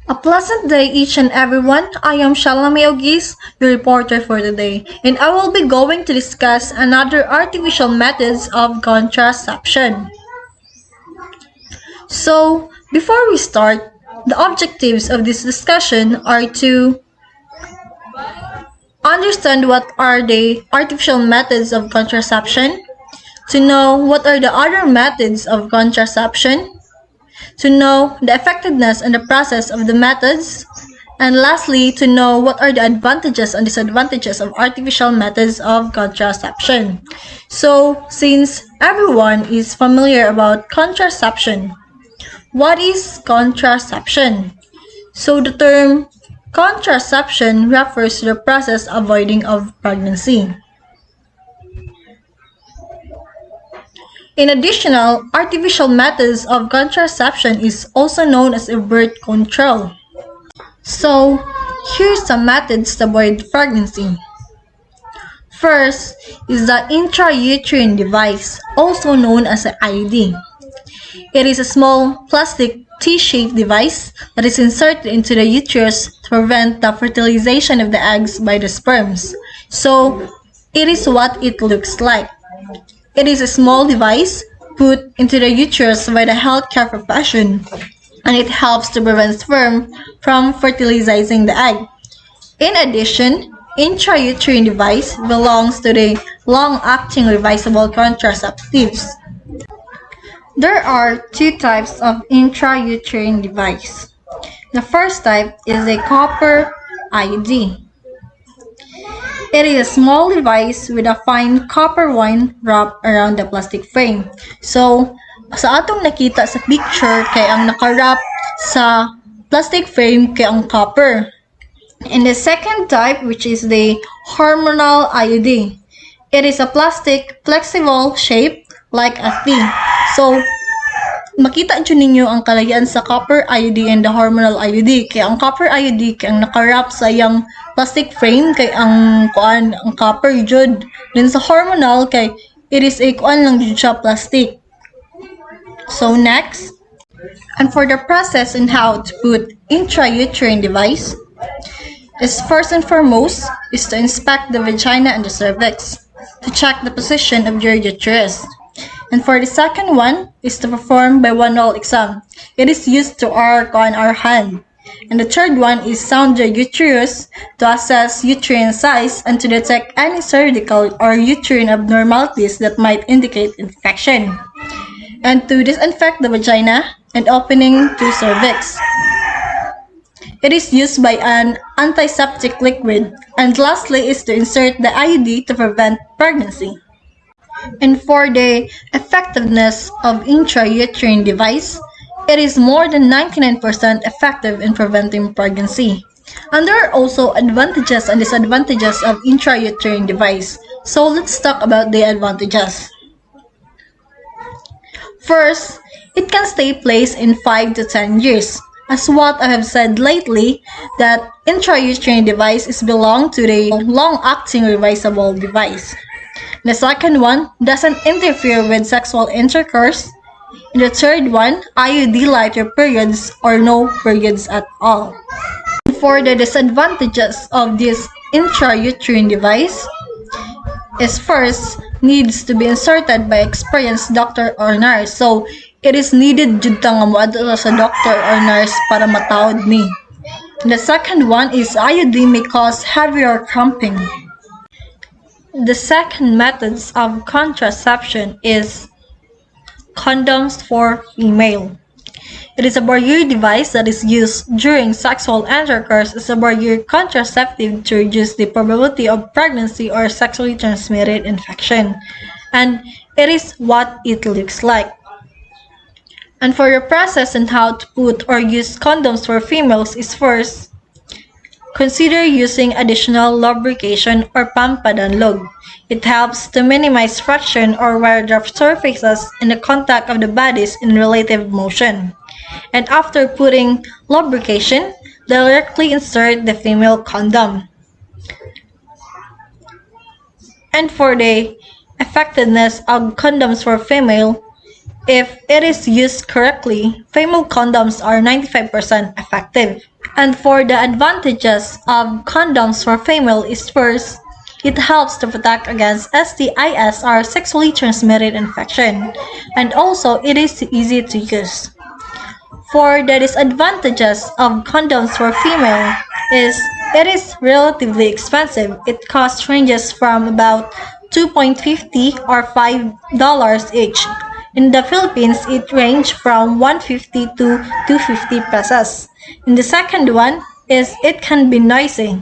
A pleasant day each and everyone. I am Shiela Auguis, your reporter for today, and I will be going to discuss another artificial methods of contraception. So, before we start, the objectives of this discussion are to understand what are the artificial methods of contraception, to know what are the other methods of contraception, to know the effectiveness and the process of the methods, and lastly, to know what are the advantages and disadvantages of artificial methods of contraception. So, since everyone is familiar about contraception, what is contraception? So, the term contraception refers to the process avoiding of pregnancy. In additional, artificial methods of contraception is also known as a birth control. So, here's some methods to avoid pregnancy. First is the intrauterine device, also known as an IUD. It is a small plastic T-shaped device that is inserted into the uterus to prevent the fertilization of the eggs by the sperms. So, it is what it looks like. It is a small device put into the uterus by the healthcare profession, and it helps to prevent sperm from fertilizing the egg. In addition, intrauterine device belongs to the long-acting reversible contraceptives. There are two types of intrauterine device. The first type is a copper IUD. It is a small device with a fine copper wire wrapped around the plastic frame. So, sa atong nakita sa picture, kay ang nakarap sa plastic frame kay ang copper. And the second type, which is the hormonal IUD. It is a plastic, flexible shape like a T. So, makita dyan ninyo ang kalayan sa copper IUD and the hormonal IUD. Kaya ang copper IUD, kaya ang nakarap sa yung plastic frame, kay ang copper jud. Then sa hormonal, kay it is a lang jud siya plastic. So next, and for the process and how to put intrauterine device, is first and foremost is to inspect the vagina and the cervix to check the position of your uterus. And for the second one is to perform bimanual exam. It is used to arc on our hand. And the third one is sound the uterus to assess uterine size and to detect any cervical or uterine abnormalities that might indicate infection. And to disinfect the vagina and opening to cervix. It is used by an antiseptic liquid. And lastly is to insert the IUD to prevent pregnancy. And for the effectiveness of intrauterine device, it is more than 99% effective in preventing pregnancy. And there are also advantages and disadvantages of intrauterine device. So let's talk about the advantages. First, it can stay placed in 5 to 10 years. As what I have said lately, that intrauterine device is belong to the long-acting reversible device. The second one doesn't interfere with sexual intercourse. And the third one, IUD lighter periods or no periods at all. For the disadvantages of this intrauterine device, is first, needs to be inserted by experienced doctor or nurse. So, it is needed jud nga moadto sa doctor or nurse para matawad ni. And the second one is IUD may cause heavier cramping. The second methods of contraception is condoms for female. It is a barrier device that is used during sexual intercourse as a barrier contraceptive to reduce the probability of pregnancy or sexually transmitted infection. And it is what it looks like. And for the process and how to put or use condoms for females is first, consider using additional lubrication or pampadalog. It helps to minimize friction or wear rough surfaces in the contact of the bodies in relative motion. And after putting lubrication, directly insert the female condom. And for the effectiveness of condoms for female, if it is used correctly, female condoms are 95% effective. And for the advantages of condoms for female is first, it helps to protect against STIs or sexually transmitted infection, and also it is easy to use. For the disadvantages of condoms for female is it is relatively expensive. It cost ranges from about 2.50 or $5 each. In the Philippines, it ranged from 150 to 250 pesos. And the second one is it can be noisy.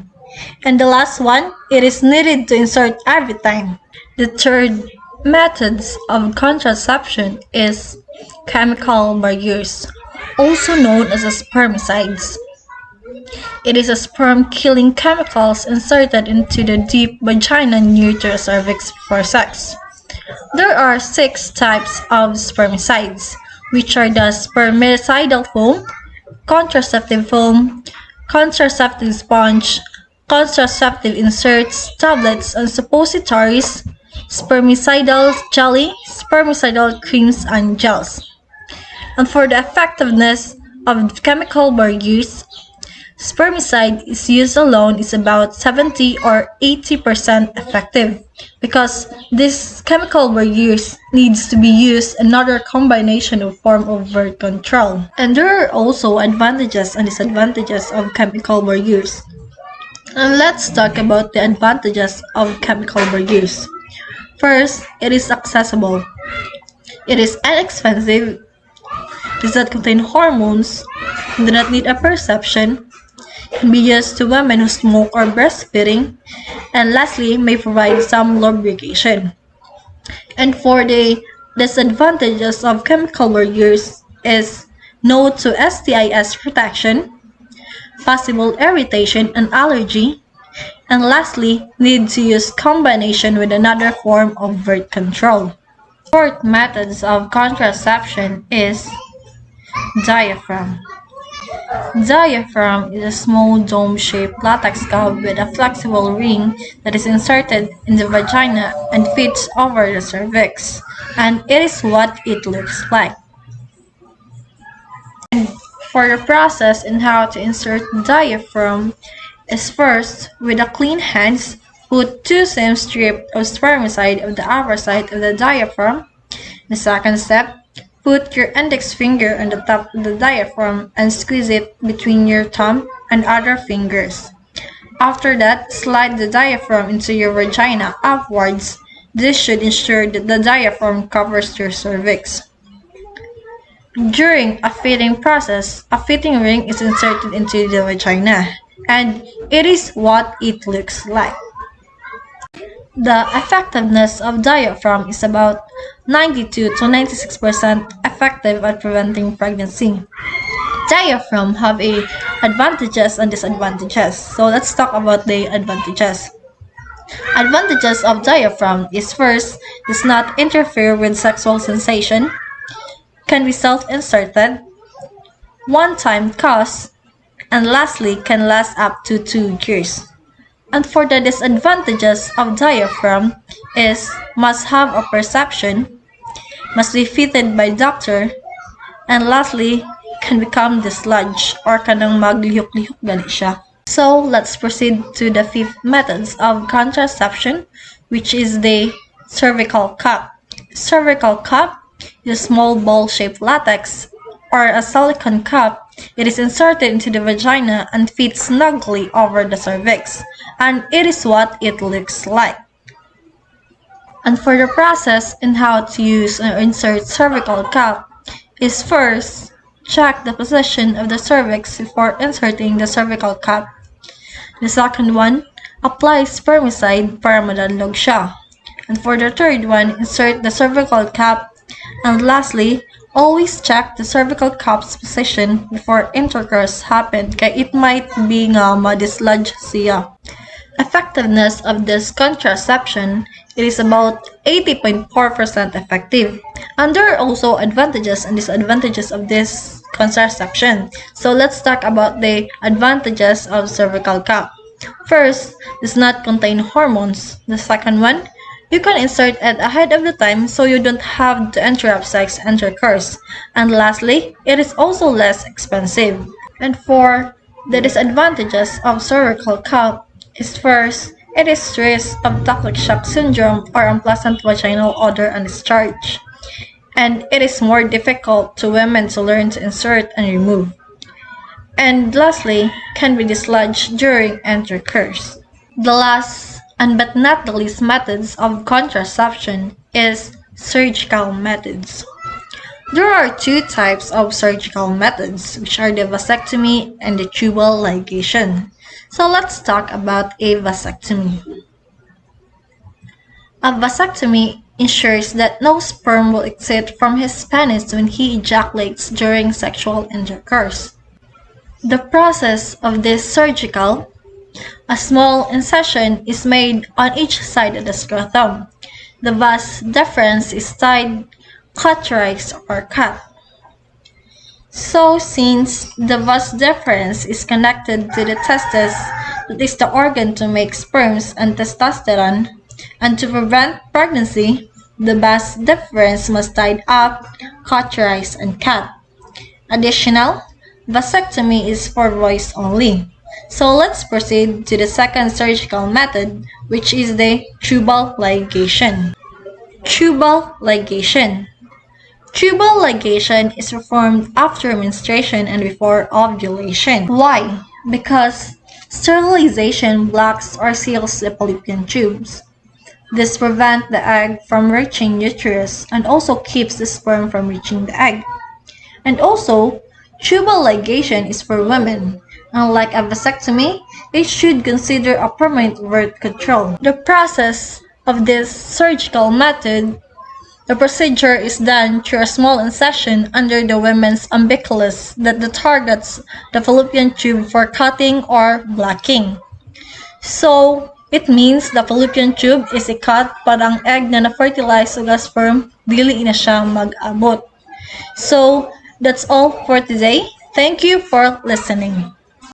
And the last one, it is needed to insert every time. The third methods of contraception is chemical barriers, also known as spermicides. It is a sperm-killing chemicals inserted into the deep vagina near to the cervix for sex. There are 6 types of spermicides, which are the spermicidal foam, contraceptive foam, contraceptive sponge, contraceptive inserts, tablets and suppositories, spermicidal jelly, spermicidal creams and gels. And for the effectiveness of chemical barriers, spermicide is used alone is about 70 or 80% effective because this chemical barriers needs to be used another combination of form of birth control. And there are also advantages and disadvantages of chemical barriers. And let's talk about the advantages of chemical barriers. First, it is accessible. It is inexpensive, does not contain hormones, do not need a perception, can be used to women who smoke or breastfeeding, and lastly, may provide some lubrication. And for the disadvantages of chemical barriers is no to STIs protection, possible irritation and allergy, and lastly, need to use combination with another form of birth control. Fourth methods of contraception is diaphragm. Diaphragm is a small dome-shaped latex cup with a flexible ring that is inserted in the vagina and fits over the cervix, and it is what it looks like. And for the process and how to insert diaphragm is first, with a clean hands, put 2 same strips of spermicide on the upper side of the diaphragm. The second step, put your index finger on the top of the diaphragm and squeeze it between your thumb and other fingers. After that, slide the diaphragm into your vagina upwards. This should ensure that the diaphragm covers your cervix. During a fitting process, a fitting ring is inserted into the vagina, and it is what it looks like. The effectiveness of diaphragm is about 92 to 96% effective at preventing pregnancy. Diaphragm have advantages and disadvantages. So let's talk about the advantages. Advantages of diaphragm is first, does not interfere with sexual sensation, can be self-inserted, one-time cost, and lastly, can last up to 2 years. And for the disadvantages of diaphragm is must have a perception, must be fitted by doctor, and lastly, can become dislodged or kanang maglihok-lihok gali siya. So let's proceed to the 5th methods of contraception, which is the cervical cup. Cervical cup is a small ball-shaped latex or a silicone cup. It is inserted into the vagina and fits snugly over the cervix, and it is what it looks like. And for the process and how to use or insert cervical cup is first, check the position of the cervix before inserting the cervical cup. The second one, apply spermicide para madadlog siya. And for the third one, insert the cervical cup. And lastly, always check the cervical cup's position before intercourse happened kaya it might be nga ma-dislodge siya. Effectiveness of this contraception, it is about 80.4% effective. And there are also advantages and disadvantages of this contraception. So let's talk about the advantages of cervical cup. First, does not contain hormones. The second one, you can insert it ahead of the time so you don't have to interrupt sex intercourse. And lastly, it is also less expensive. And for The disadvantages of cervical cup is first, it is risk of toxic shock syndrome or unpleasant vaginal odor and discharge, and it is more difficult to women to learn to insert and remove. And lastly, can be dislodged during intercourse. The last and but not the least methods of contraception is surgical methods. There are two types of surgical methods, which are the vasectomy and the tubal ligation. So let's talk about a vasectomy. A vasectomy ensures that no sperm will exit from his penis when he ejaculates during sexual intercourse. The process of this surgical, a small incision is made on each side of the scrotum. The vas deferens is tied, cauterized, or cut. So since the vas deferens is connected to the testis, that is the organ to make sperms and testosterone, and to prevent pregnancy, the vas deferens must tied up, cauterized, and cut. Additional, vasectomy is for boys only. So let's proceed to the second surgical method, which is the tubal ligation. Tubal ligation. Tubal ligation is performed after menstruation and before ovulation. Why? Because sterilization blocks or seals the fallopian tubes. This prevents the egg from reaching uterus and also keeps the sperm from reaching the egg. And also, tubal ligation is for women. Unlike a vasectomy, it should consider a permanent birth control. The process of this surgical method, the procedure is done through a small incision under the women's umbilicus that targets the fallopian tube for cutting or blocking. So, it means the fallopian tube is cut but ang egg na na-fertilize ug sperm dili na siya mag-abot. So, that's all for today. Thank you for listening.